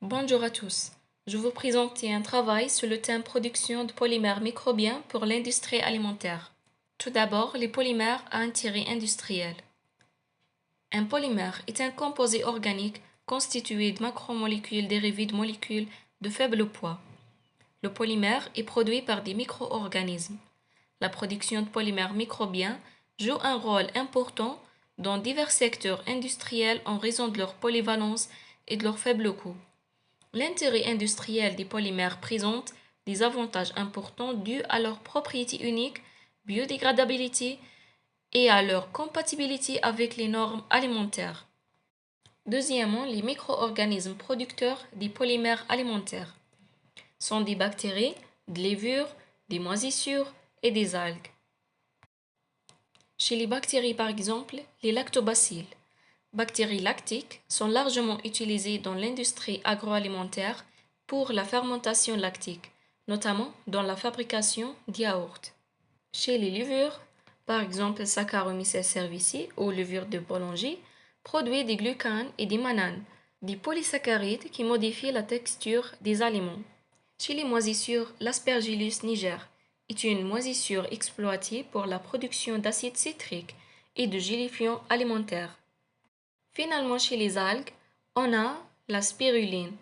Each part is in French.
Bonjour à tous. Je vais vous présenter un travail sur le thème production de polymères microbiens pour l'industrie alimentaire. Tout d'abord, les polymères à intérêt industriel. Un polymère est un composé organique constitué de macromolécules dérivées de molécules de faible poids. Le polymère est produit par des micro-organismes. La production de polymères microbiens joue un rôle important dans divers secteurs industriels en raison de leur polyvalence et de leur faible coût. L'intérêt industriel des polymères présente des avantages importants dus à leur propriété unique, biodégradabilité et à leur compatibilité avec les normes alimentaires. Deuxièmement, les micro-organismes producteurs des polymères alimentaires sont des bactéries, des levures, des moisissures et des algues. Chez les bactéries, par exemple, les lactobacilles, bactéries lactiques, sont largement utilisées dans l'industrie agroalimentaire pour la fermentation lactique, notamment dans la fabrication de yaourts. Chez les levures, par exemple Saccharomyces cerevisiae ou levure de boulanger, produit des glucanes et des mananes, des polysaccharides qui modifient la texture des aliments. Chez les moisissures, l'Aspergillus niger est une moisissure exploitée pour la production d'acide citrique et de gélifiants alimentaires. Finalement, chez les algues, on a la spiruline,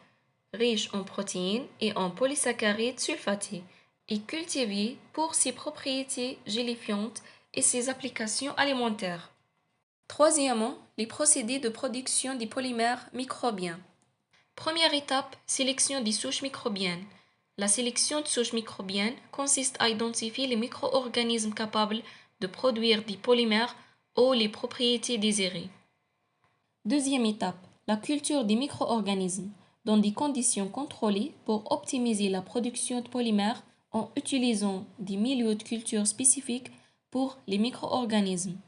riche en protéines et en polysaccharides sulfatés, et cultivée pour ses propriétés gélifiantes et ses applications alimentaires. Troisièmement, les procédés de production des polymères microbiens. Première étape, sélection des souches microbiennes. La sélection de souches microbiennes consiste à identifier les micro-organismes capables de produire des polymères ou les propriétés désirées. Deuxième étape, la culture des micro-organismes dans des conditions contrôlées pour optimiser la production de polymères en utilisant des milieux de culture spécifiques pour les micro-organismes.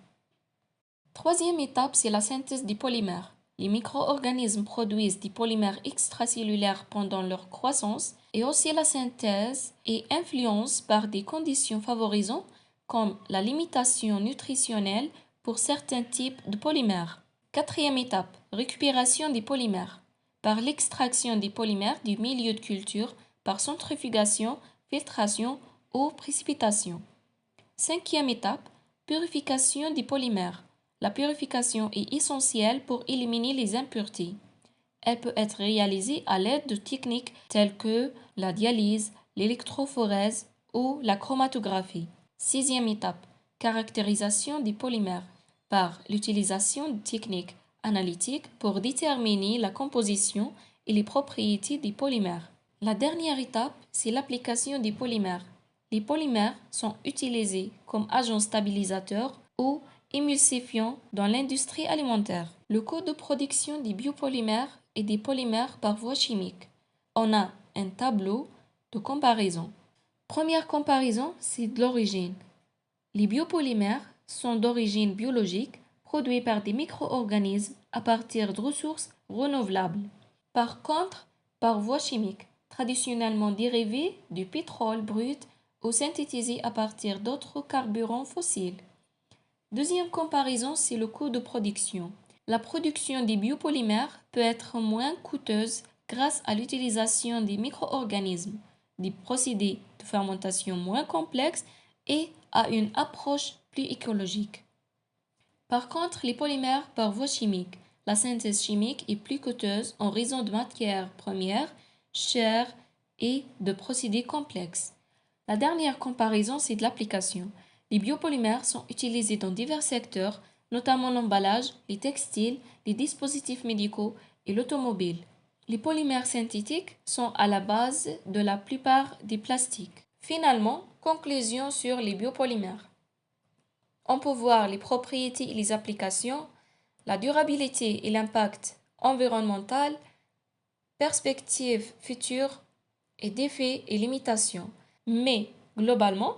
Troisième étape, c'est la synthèse des polymères. Les micro-organismes produisent des polymères extracellulaires pendant leur croissance et aussi la synthèse est influencée par des conditions favorisant comme la limitation nutritionnelle pour certains types de polymères. Quatrième étape, récupération des polymères. Par l'extraction des polymères du milieu de culture par centrifugation, filtration ou précipitation. Cinquième étape, purification des polymères. La purification est essentielle pour éliminer les impuretés. Elle peut être réalisée à l'aide de techniques telles que la dialyse, l'électrophorèse ou la chromatographie. Sixième étape, caractérisation des polymères par l'utilisation de techniques analytiques pour déterminer la composition et les propriétés des polymères. La dernière étape, c'est l'application des polymères. Les polymères sont utilisés comme agents stabilisateurs ou émulsifiants dans l'industrie alimentaire. Le coût de production des biopolymères et des polymères par voie chimique. On a un tableau de comparaison. Première comparaison, c'est de l'origine. Les biopolymères sont d'origine biologique, produits par des micro-organismes à partir de ressources renouvelables. Par contre, par voie chimique, traditionnellement dérivés du pétrole brut ou synthétisés à partir d'autres carburants fossiles. Deuxième comparaison, c'est le coût de production. La production des biopolymères peut être moins coûteuse grâce à l'utilisation des micro-organismes, des procédés de fermentation moins complexes et à une approche plus écologique. Par contre, les polymères par voie chimique, la synthèse chimique est plus coûteuse en raison de matières premières chères et de procédés complexes. La dernière comparaison, c'est de l'application. Les biopolymères sont utilisés dans divers secteurs, notamment l'emballage, les textiles, les dispositifs médicaux et l'automobile. Les polymères synthétiques sont à la base de la plupart des plastiques. Finalement, conclusion sur les biopolymères. On peut voir les propriétés et les applications, la durabilité et l'impact environnemental, perspectives futures et défis et limitations. Mais, globalement,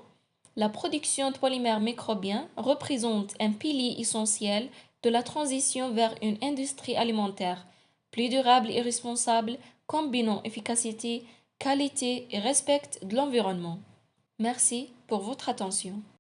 la production de polymères microbiens représente un pilier essentiel de la transition vers une industrie alimentaire plus durable et responsable, combinant efficacité, qualité et respect de l'environnement. Merci pour votre attention.